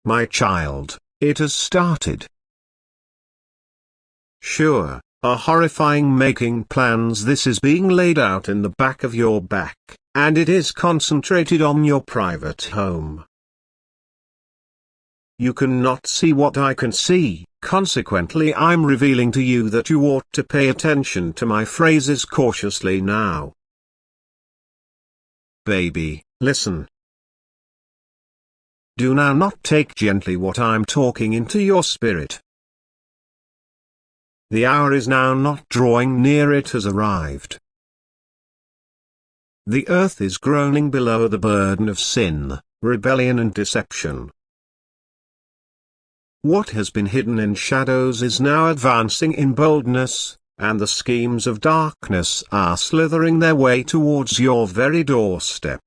my child, it has started. Sure, a horrifying making plans. This is being laid out in the back of your back, and it is concentrated on your private home. You cannot see what I can see, consequently I'm revealing to you that you ought to pay attention to my phrases cautiously now. Baby, listen. Do now not take gently what I'm talking into your spirit. The hour is now not drawing near, it has arrived. The earth is groaning below the burden of sin, rebellion and deception. What has been hidden in shadows is now advancing in boldness, and the schemes of darkness are slithering their way towards your very doorstep.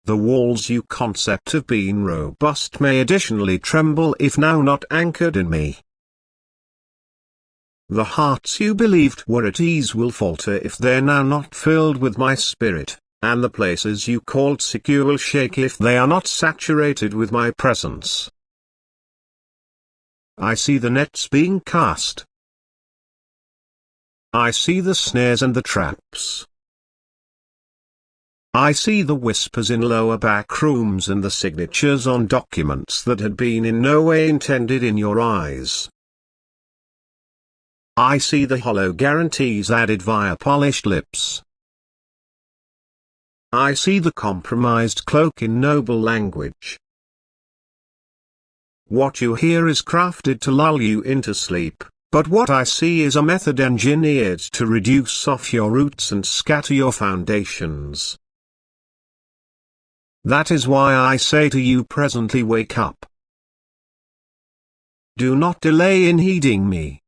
The walls you concept of being robust may additionally tremble if now not anchored in me. The hearts you believed were at ease will falter if they're now not filled with my spirit, and the places you called secure will shake if they are not saturated with my presence. I see the nets being cast. I see the snares and the traps. I see the whispers in lower back rooms and the signatures on documents that had been in no way intended in your eyes. I see the hollow guarantees added via polished lips. I see the compromised cloak in noble language. What you hear is crafted to lull you into sleep, but what I see is a method engineered to reduce off your roots and scatter your foundations. That is why I say to you presently, wake up. Do not delay in heeding me.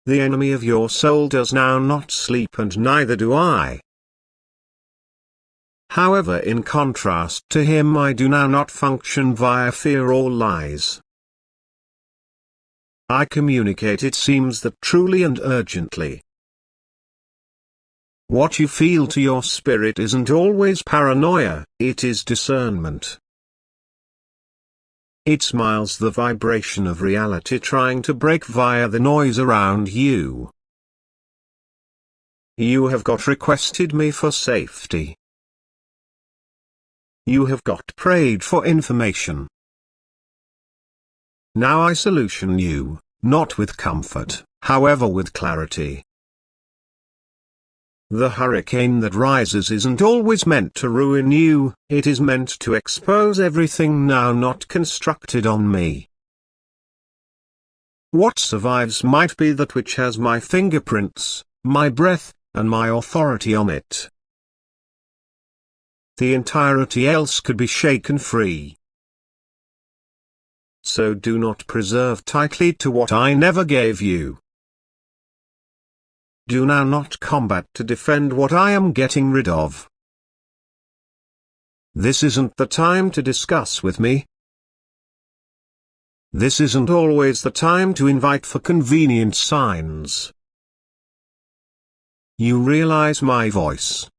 The enemy of your soul does now not sleep, and neither do I. However, in contrast to him, I do now not function via fear or lies. I communicate, it seems that truly and urgently. What you feel to your spirit isn't always paranoia, it is discernment. It smiles the vibration of reality trying to break via the noise around you. You have got requested me for safety. You have got prayed for information. Now I solution you, not with comfort, however with clarity. The hurricane that rises isn't always meant to ruin you, it is meant to expose everything now not constructed on me. What survives might be that which has my fingerprints, my breath, and my authority on it. The entirety else could be shaken free. So do not preserve tightly to what I never gave you. Do now not combat to defend what I am getting rid of. This isn't the time to discuss with me. This isn't always the time to invite for convenient signs. You realize my voice.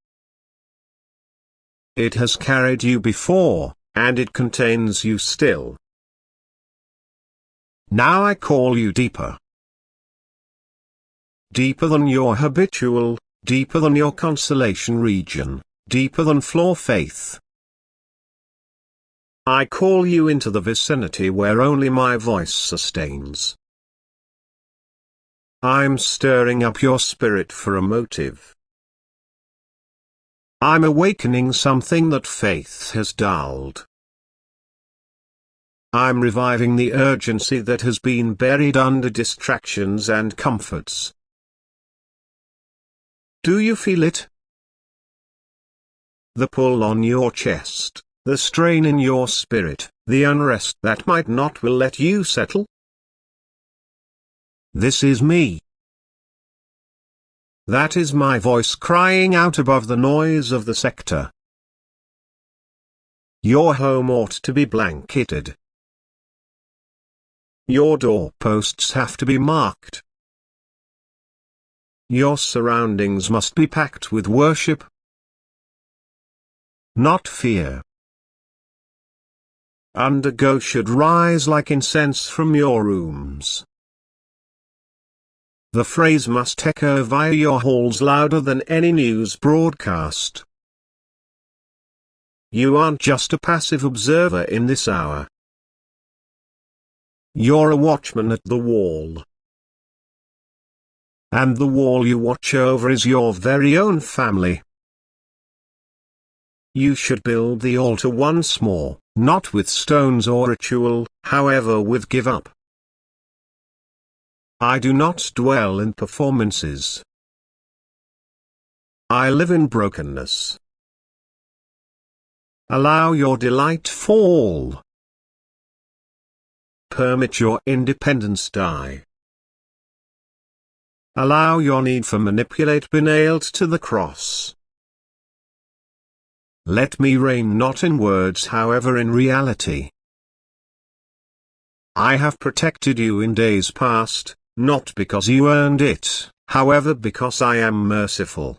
It has carried you before, and it contains you still. Now I call you deeper. Deeper than your habitual, deeper than your consolation region, deeper than floor faith. I call you into the vicinity where only my voice sustains. I'm stirring up your spirit for a motive. I'm awakening something that faith has dulled. I'm reviving the urgency that has been buried under distractions and comforts. Do you feel it? The pull on your chest, the strain in your spirit, the unrest that might not will let you settle? This is me. That is my voice crying out above the noise of the sector. Your home ought to be blanketed. Your doorposts have to be marked. Your surroundings must be packed with worship, not fear. undergo should rise like incense from your rooms. The phrase must echo via your halls louder than any news broadcast. You aren't just a passive observer in this hour. You're a watchman at the wall. And the wall you watch over is your very own family. You should build the altar once more, not with stones or ritual, however with give up. I do not dwell in performances. I live in brokenness. Allow your delight fall. Permit your independence die. Allow your need for manipulate be nailed to the cross. Let me reign not in words however in reality. I have protected you in days past, not because you earned it, however because I am merciful.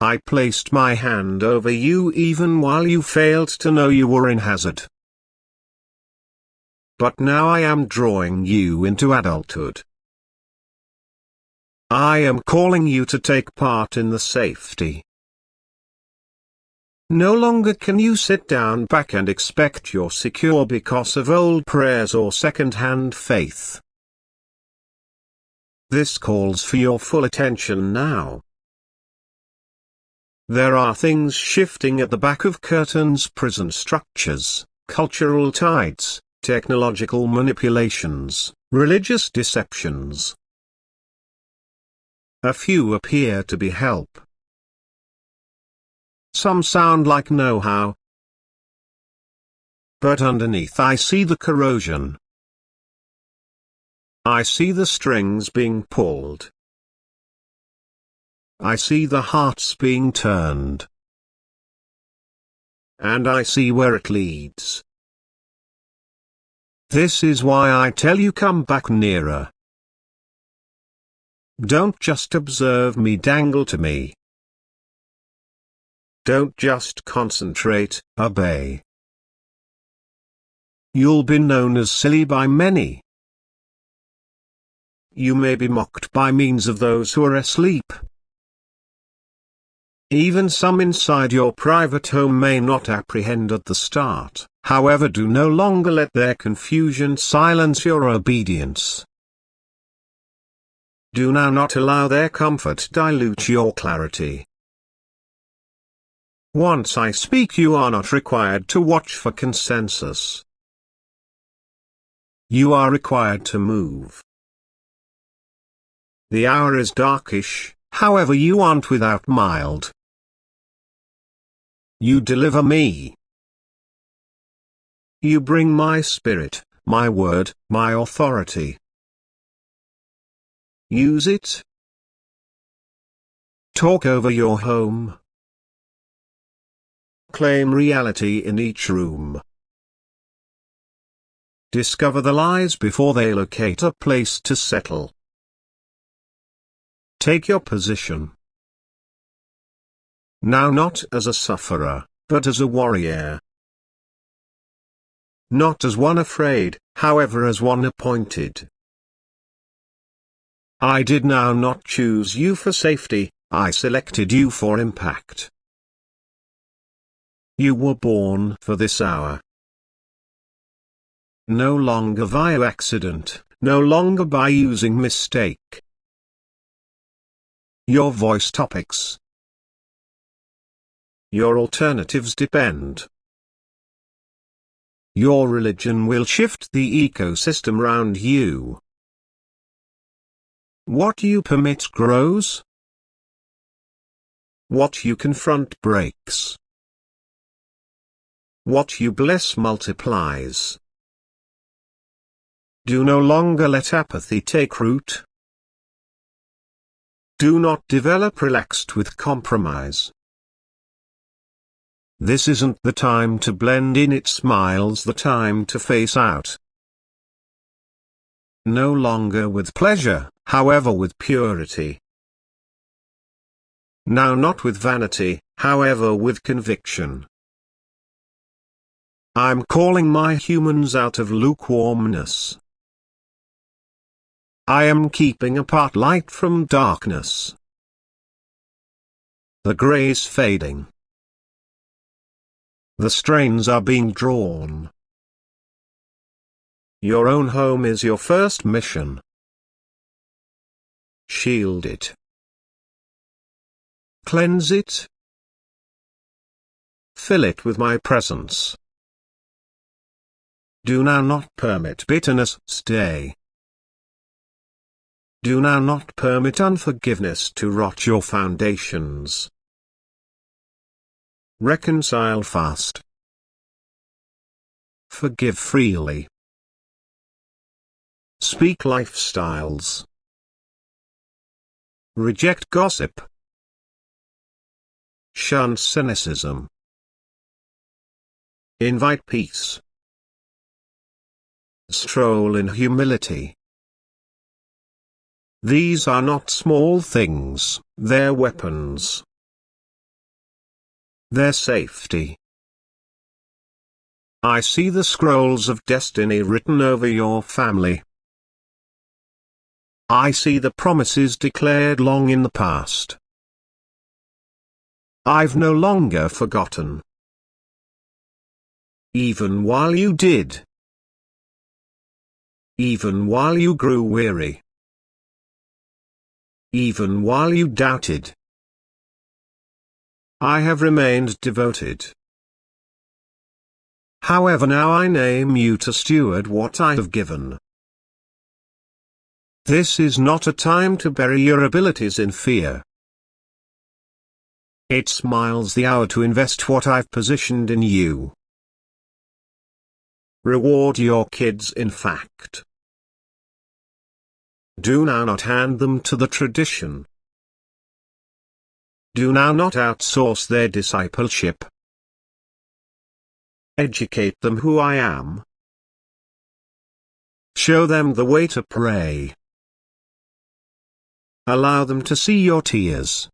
I placed my hand over you even while you failed to know you were in hazard. But now I am drawing you into adulthood. I am calling you to take part in the safety. No longer can you sit down back and expect you're secure because of old prayers or second-hand faith. This calls for your full attention now. There are things shifting at the back of curtains, prison structures, cultural tides, technological manipulations, religious deceptions. A few appear to be help. Some sound like know-how. But underneath I see the corrosion. I see the strings being pulled. I see the hearts being turned. And I see where it leads. This is why I tell you, come back nearer. Don't just observe me, dangle to me. Don't just concentrate, obey. You'll be known as silly by many. You may be mocked by means of those who are asleep. Even some inside your private home may not apprehend at the start, however do no longer let their confusion silence your obedience. Do now not allow their comfort dilute your clarity. Once I speak, you are not required to watch for consensus. You are required to move. The hour is darkish, however you aren't without mild. You deliver me. You bring my spirit, my word, my authority. Use it. Talk over your home. Claim reality in each room. Discover the lies before they locate a place to settle. Take your position. Now not as a sufferer, but as a warrior. Not as one afraid, however as one appointed. I did now not choose you for safety, I selected you for impact. You were born for this hour. No longer via accident, no longer by using mistake. Your voice topics. Your alternatives depend. Your religion will shift the ecosystem round you. What you permit grows. What you confront breaks. What you bless multiplies. Do no longer let apathy take root. Do not develop relaxed with compromise. This isn't the time to blend in, it smiles the time to face out. No longer with pleasure, however with purity. Now not with vanity, however with conviction. I'm calling my humans out of lukewarmness. I am keeping apart light from darkness. The grey is fading. The strains are being drawn. Your own home is your first mission. Shield it. Cleanse it. Fill it with my presence. Do now not permit bitterness stay. Do now not permit unforgiveness to rot your foundations. Reconcile fast. Forgive freely. Speak lifestyles. Reject gossip. Shun cynicism. Invite peace. Stroll in humility. These are not small things, they're weapons. Their safety. I see the scrolls of destiny written over your family. I see the promises declared long in the past. I've no longer forgotten. Even while you did. Even while you grew weary. Even while you doubted. I have remained devoted. However, now I name you to steward what I have given. This is not a time to bury your abilities in fear. It's miles the hour to invest what I've positioned in you. Reward your kids in fact. Do now not hand them to the tradition. Do now not outsource their discipleship. Educate them who I am. Show them the way to pray. Allow them to see your tears.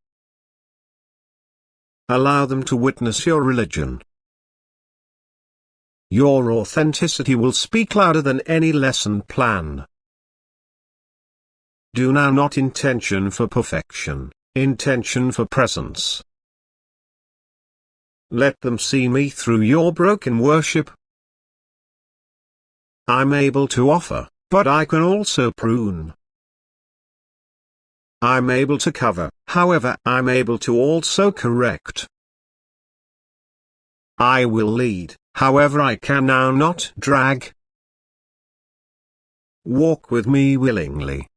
Allow them to witness your religion. Your authenticity will speak louder than any lesson plan. Do now not intention for perfection, intention for presence. Let them see me through your broken worship. I'm able to offer, but I can also prune. I'm able to cover, however I'm able to also correct. I will lead, however I can now not drag. Walk with me willingly.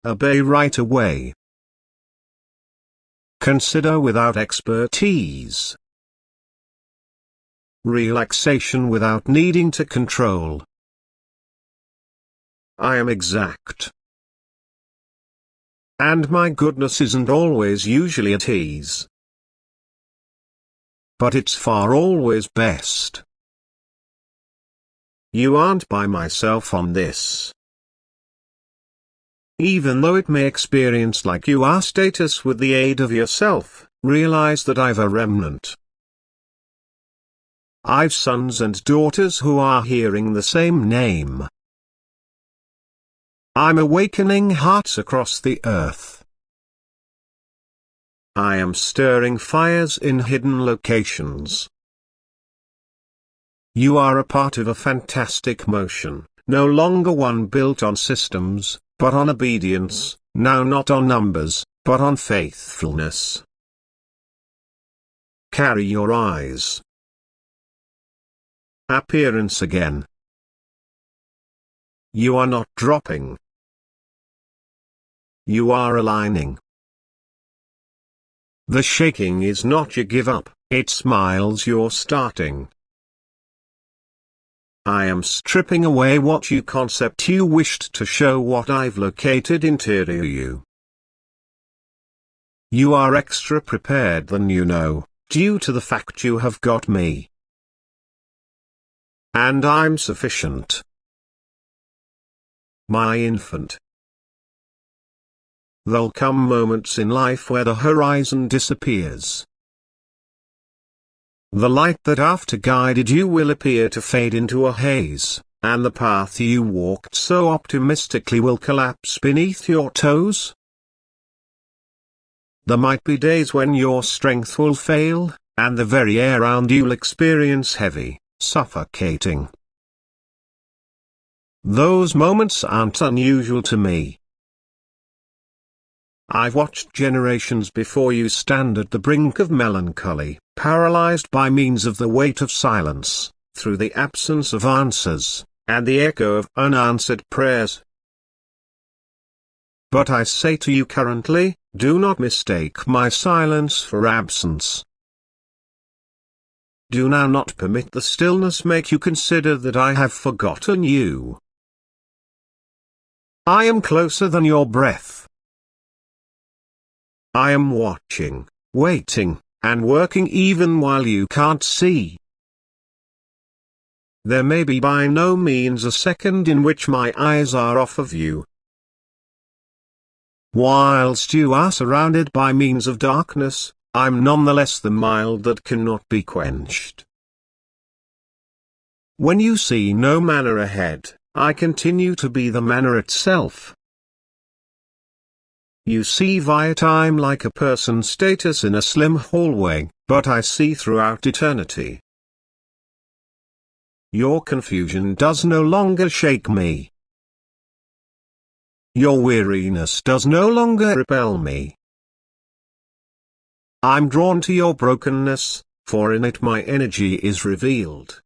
Obey right away. Consider without expertise. Relaxation without needing to control. I am exact. And my goodness isn't always usually at ease. But it's far always best. You aren't by myself on this. Even though it may experience like you are status with the aid of yourself, realize that I've a remnant. I've sons and daughters who are hearing the same name. I'm awakening hearts across the earth. I am stirring fires in hidden locations. You are a part of a fantastic motion, no longer one built on systems, but on obedience, now not on numbers, but on faithfulness. Carry your eyes. Appearance again. You are not dropping. You are aligning. The shaking is not your give up, it smiles you're starting. I am stripping away what you concept you wished to show what I've located interior you. You are extra prepared than you know, due to the fact you have got me. And I'm sufficient. My infant. There'll come moments in life where the horizon disappears. The light that after guided you will appear to fade into a haze, and the path you walked so optimistically will collapse beneath your toes. There might be days when your strength will fail, and the very air around you'll experience heavy, suffocating. Those moments aren't unusual to me. I've watched generations before you stand at the brink of melancholy, paralyzed by means of the weight of silence, through the absence of answers, and the echo of unanswered prayers. But I say to you currently, do not mistake my silence for absence. Do now not permit the stillness make you consider that I have forgotten you. I am closer than your breath. I am watching, waiting, and working even while you can't see. There may be by no means a second in which my eyes are off of you. Whilst you are surrounded by means of darkness, I'm nonetheless the mild that cannot be quenched. When you see no manner ahead, I continue to be the manner itself. You see via time like a person's status in a slim hallway, but I see throughout eternity. Your confusion does no longer shake me. Your weariness does no longer repel me. I'm drawn to your brokenness, for in it my energy is revealed.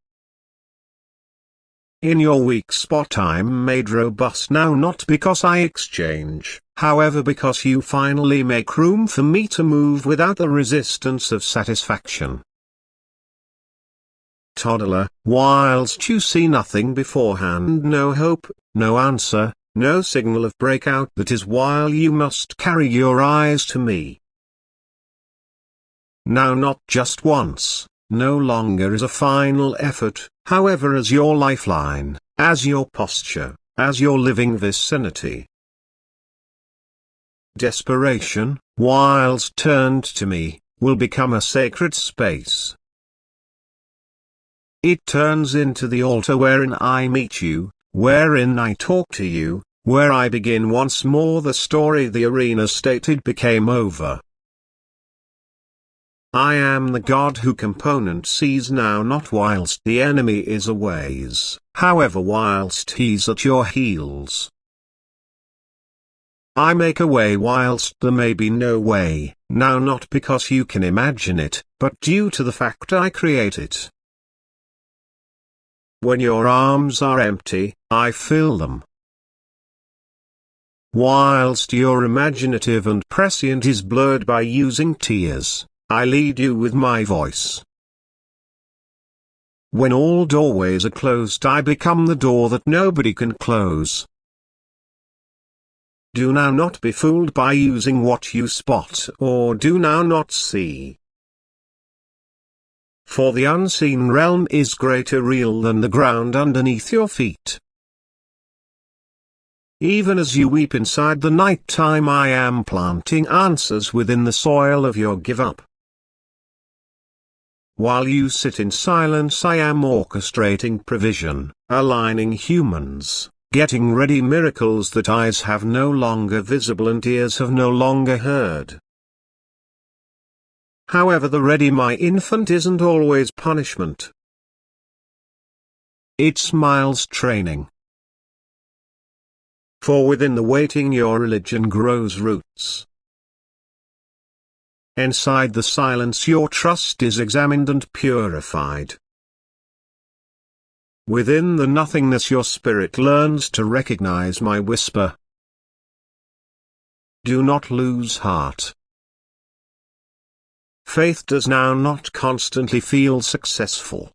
In your weak spot I'm made robust now, not because I exchange, however, because you finally make room for me to move without the resistance of satisfaction. Toddler, whilst you see nothing beforehand, no hope, no answer, no signal of breakout, that is while you must carry your eyes to me. Now not just once, no longer as a final effort, however, as your lifeline, as your posture, as your living vicinity. Desperation, whilst turned to me, will become a sacred space. It turns into the altar wherein I meet you, wherein I talk to you, where I begin once more the story the arena stated became over. I am the God who component sees now, not whilst the enemy is aways, however whilst he's at your heels. I make a way whilst there may be no way, now not because you can imagine it, but due to the fact I create it. When your arms are empty, I fill them. Whilst your imaginative and prescient is blurred by using tears, I lead you with my voice. When all doorways are closed, I become the door that nobody can close. Do now not be fooled by using what you spot or do now not see. For the unseen realm is greater real than the ground underneath your feet. Even as you weep inside the night time, I am planting answers within the soil of your give up. While you sit in silence, I am orchestrating provision, aligning humans, getting ready miracles that eyes have no longer visible and ears have no longer heard. However, the ready my infant isn't always punishment. It's miles training. For within the waiting your religion grows roots. Inside the silence your trust is examined and purified. Within the nothingness your spirit learns to recognize my whisper. Do not lose heart. Faith does now not constantly feel successful.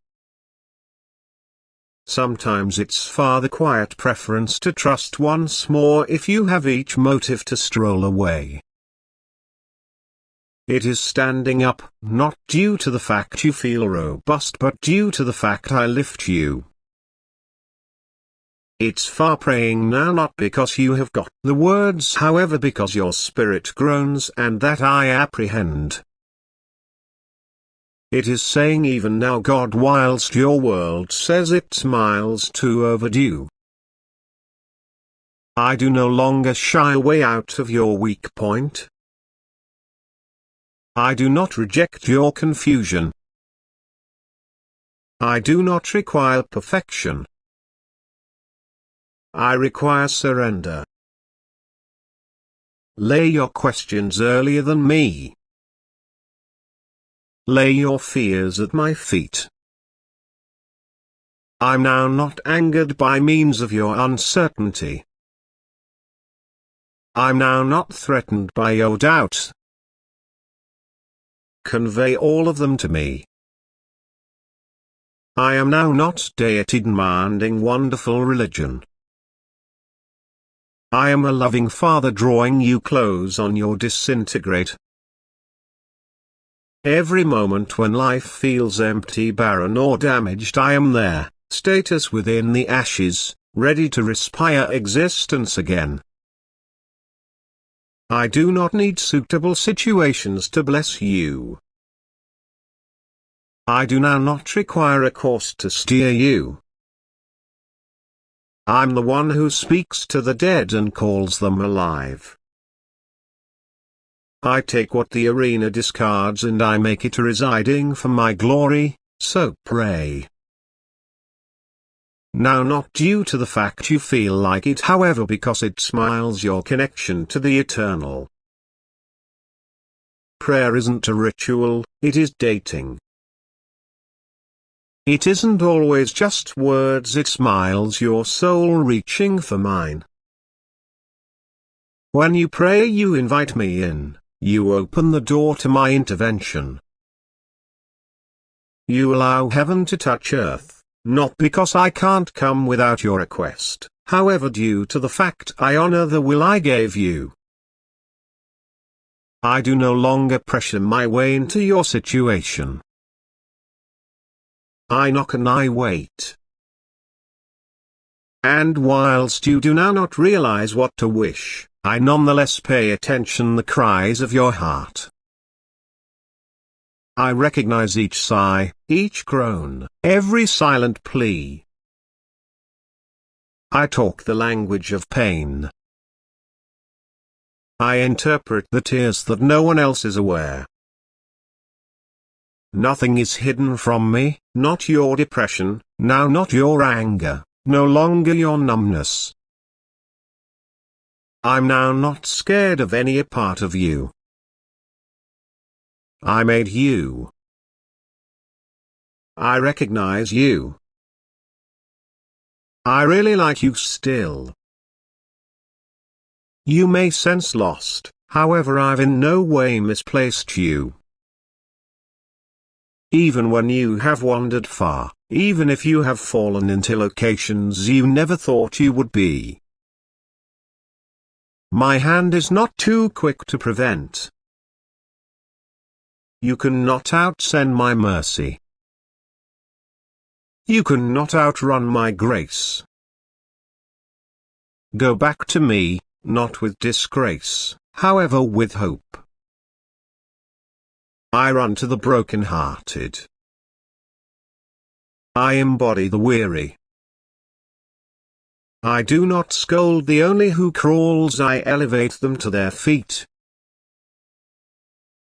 Sometimes it's far the quiet preference to trust once more if you have each motive to stroll away. It is standing up, not due to the fact you feel robust but due to the fact I lift you. It's far praying now, not because you have got the words, however because your spirit groans and that I apprehend. It is saying even now God, whilst your world says it's miles too overdue. I do no longer shy away out of your weak point. I do not reject your confusion. I do not require perfection. I require surrender. Lay your questions earlier than me. Lay your fears at my feet. I'm now not angered by means of your uncertainty. I'm now not threatened by your doubts. Convey all of them to me. I am now not deity demanding wonderful religion. I am a loving Father drawing you close on your disintegrate. Every moment when life feels empty, barren or damaged, I am there, status within the ashes, ready to respire existence again. I do not need suitable situations to bless you. I do now not require a course to steer you. I'm the one who speaks to the dead and calls them alive. I take what the arena discards and I make it residing for my glory, so pray. Now not due to the fact you feel like it, however, because it smiles your connection to the eternal. Prayer isn't a ritual, it is dating. It isn't always just words, it smiles your soul reaching for mine. When you pray you invite me in, you open the door to my intervention. You allow heaven to touch earth, not because I can't come without your request, however, due to the fact I honor the will I gave you. I do no longer pressure my way into your situation. I knock and I wait. And whilst you do now not realize what to wish, I nonetheless pay attention the cries of your heart. I recognize each sigh, each groan, every silent plea. I talk the language of pain. I interpret the tears that no one else is aware. Nothing is hidden from me, not your depression, now not your anger, no longer your numbness. I'm now not scared of any part of you. I made you. I recognize you. I really like you still. You may sense lost, however I've in no way misplaced you. Even when you have wandered far, even if you have fallen into locations you never thought you would be. My hand is not too quick to prevent. You cannot outsend my mercy. You cannot outrun my grace. Go back to me, not with disgrace, however with hope. I run to the broken-hearted. I embody the weary. I do not scold the only who crawls, I elevate them to their feet.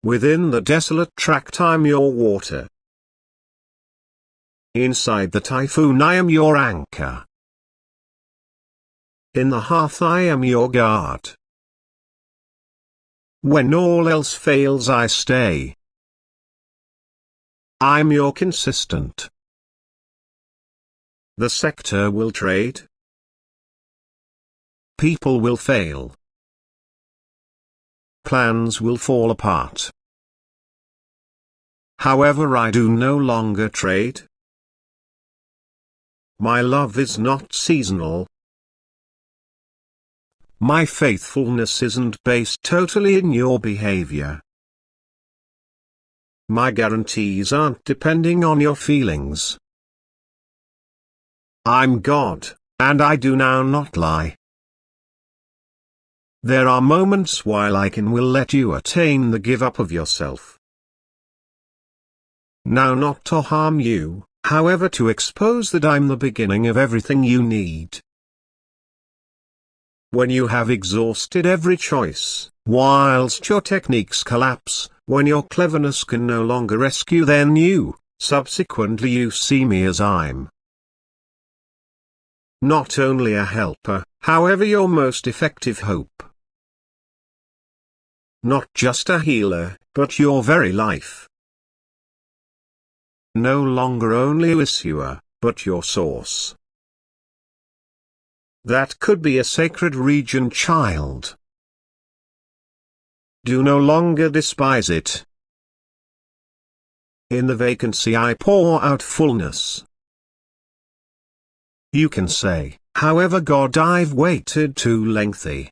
Within the desolate tract I'm your water. Inside the typhoon I am your anchor. In the hearth I am your guard. When all else fails I stay. I'm your consistent. The sector will trade. People will fail. Plans will fall apart. However, I do no longer trade. My love is not seasonal. My faithfulness isn't based totally in your behavior. My guarantees aren't depending on your feelings. I'm God, and I do now not lie. There are moments while I can will let you attain the give up of yourself. Now not to harm you, however to expose that I'm the beginning of everything you need. When you have exhausted every choice, whilst your techniques collapse, when your cleverness can no longer rescue, then subsequently you see me as I'm not only a helper, however your most effective hope. Not just a healer, but your very life. No longer only a issuer, but your source. That could be a sacred region, child. Do no longer despise it. In the vacancy I pour out fullness. You can say, however, God, I've waited too lengthy.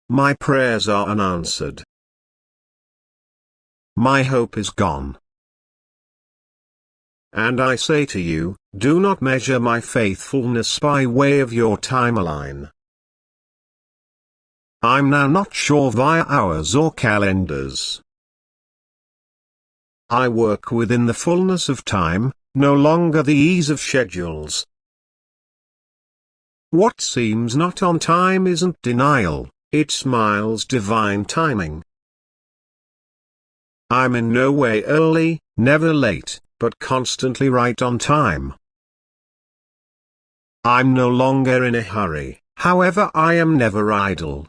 My prayers are unanswered. My hope is gone. And I say to you, do not measure my faithfulness by way of your timeline. I'm now not sure via hours or calendars. I work within the fullness of time, no longer the ease of schedules. What seems not on time isn't denial, it smiles divine timing. I'm in no way early, never late, but constantly right on time. I'm no longer in a hurry, however I am never idle.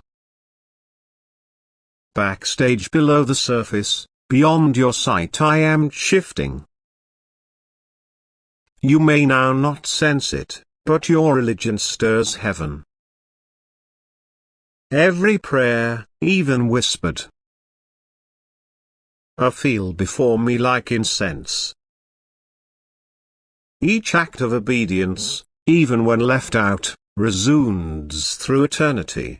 Backstage below the surface, beyond your sight I am shifting. You may now not sense it, but your religion stirs heaven. Every prayer, even whispered, I feel before me like incense. Each act of obedience, even when left out, resounds through eternity.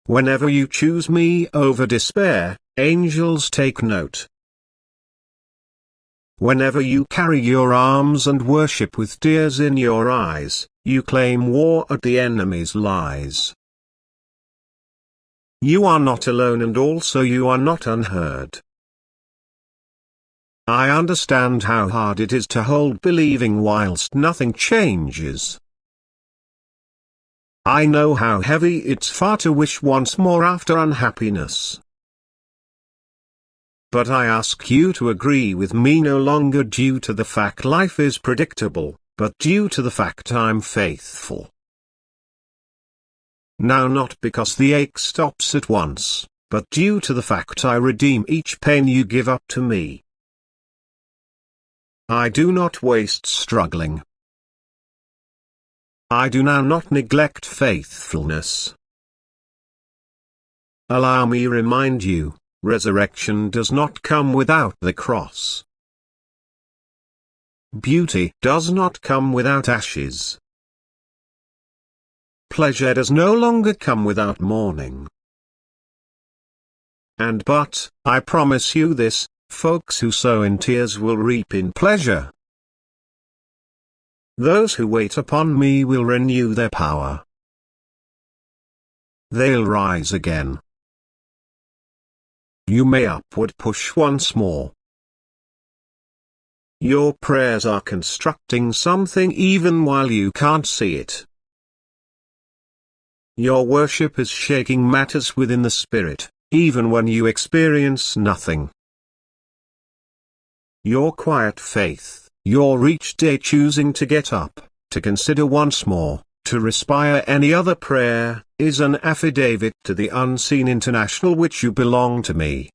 Whenever you choose me over despair, angels take note. Whenever you carry your arms and worship with tears in your eyes, you claim war at the enemy's lies. You are not alone, and also you are not unheard. I understand how hard it is to hold believing whilst nothing changes. I know how heavy it's far to wish once more after unhappiness. But I ask you to agree with me, no longer due to the fact life is predictable, but due to the fact I'm faithful. Now not because the ache stops at once, but due to the fact I redeem each pain you give up to me. I do not waste struggling. I do now not neglect faithfulness. Allow me remind you, resurrection does not come without the cross. Beauty does not come without ashes. Pleasure does no longer come without mourning. But, I promise you this, folks who sow in tears will reap in pleasure. Those who wait upon me will renew their power. They'll rise again. You may upward push once more. Your prayers are constructing something even while you can't see it. Your worship is shaking matters within the spirit, even when you experience nothing. Your quiet faith, your each day choosing to get up, to consider once more, to respire any other prayer, is an affidavit to the unseen international which you belong to me.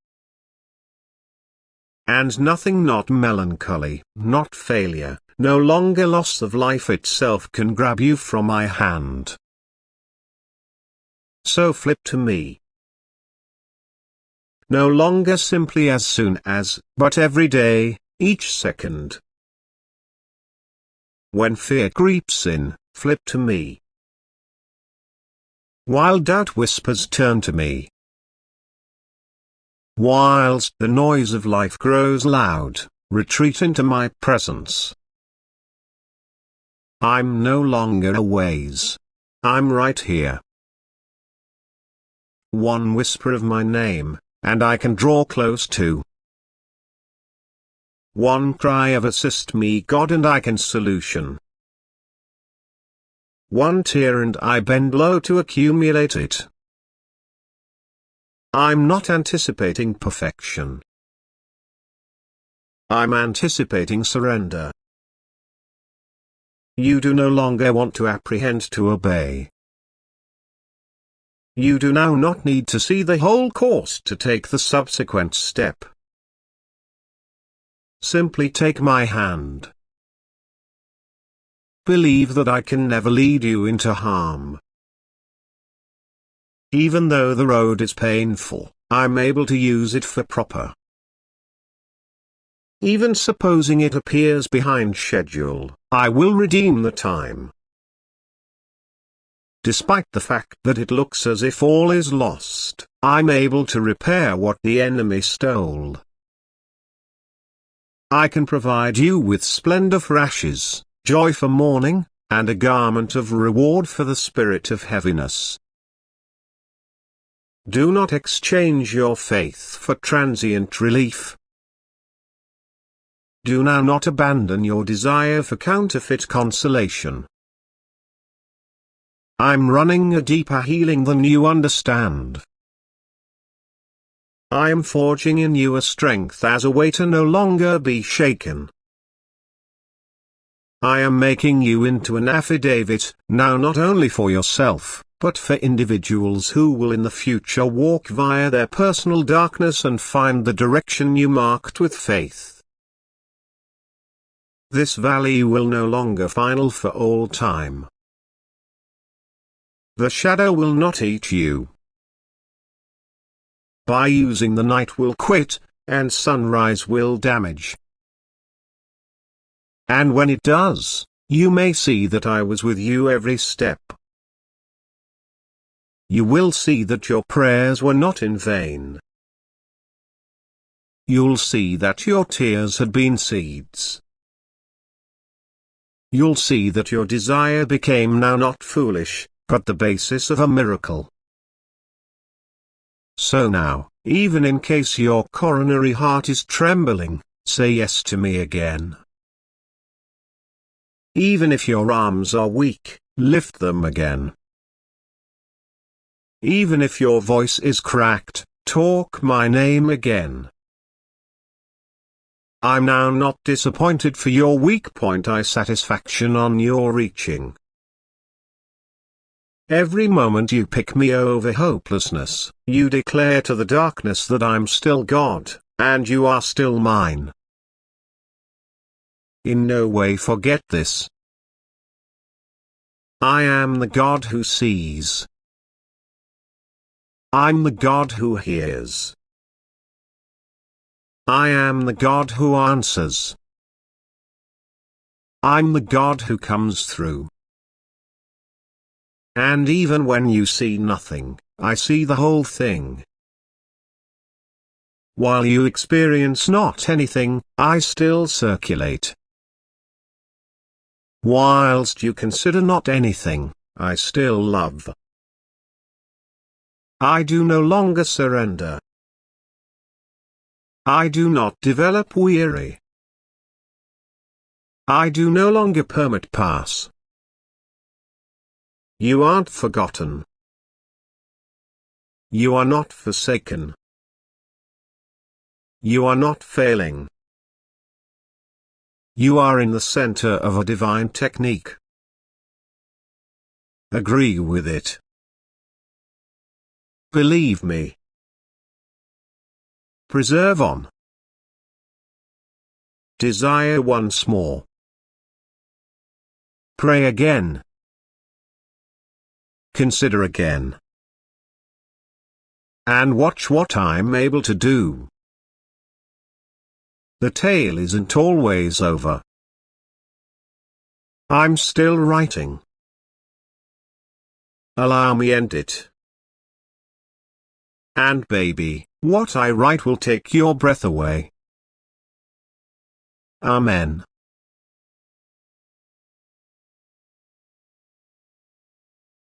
And nothing, not melancholy, not failure, no longer loss of life itself can grab you from my hand. So flip to me. No longer simply as soon as, but every day, each second. When fear creeps in, flip to me. While doubt whispers, turn to me. Whilst the noise of life grows loud, retreat into my presence. I'm no longer a ways. I'm right here. One whisper of my name, and I can draw close to One cry of assist me God and I can solution. One tear and I bend low to accumulate it. I'm not anticipating perfection. I'm anticipating surrender. You do no longer want to apprehend to obey. You do now not need to see the whole course to take the subsequent step. Simply take my hand. Believe that I can never lead you into harm. Even though the road is painful, I'm able to use it for proper. Even supposing it appears behind schedule, I will redeem the time. Despite the fact that it looks as if all is lost, I'm able to repair what the enemy stole. I can provide you with splendor for ashes, joy for mourning, and a garment of reward for the spirit of heaviness. Do not exchange your faith for transient relief. Do now not abandon your desire for counterfeit consolation. I'm running a deeper healing than you understand. I am forging in you a strength as a way to no longer be shaken. I am making you into an affidavit, now not only for yourself, but for individuals who will in the future walk via their personal darkness and find the direction you marked with faith. This valley will no longer final for all time. The shadow will not eat you. By using the night will quit, and sunrise will damage. And when it does, you may see that I was with you every step. You will see that your prayers were not in vain. You'll see that your tears had been seeds. You'll see that your desire became now not foolish, but the basis of a miracle. So now, even in case your coronary heart is trembling, say yes to me again. Even if your arms are weak, lift them again. Even if your voice is cracked, talk my name again. I'm now not disappointed for your weak point, I satisfaction on your reaching. Every moment you pick me over hopelessness, you declare to the darkness that I'm still God, and you are still mine. In no way forget this. I am the God who sees. I'm the God who hears. I am the God who answers. I'm the God who comes through. And even when you see nothing, I see the whole thing. While you experience not anything, I still circulate. Whilst you consider not anything, I still love. I do no longer surrender. I do not develop weary. I do no longer permit pass. You aren't forgotten. You are not forsaken. You are not failing. You are in the center of a divine technique. Agree with it. Believe me. Preserve on. Desire once more. Pray again. Consider again. And watch what I'm able to do. The tale isn't always over. I'm still writing. Allow me end it. And baby, what I write will take your breath away. Amen.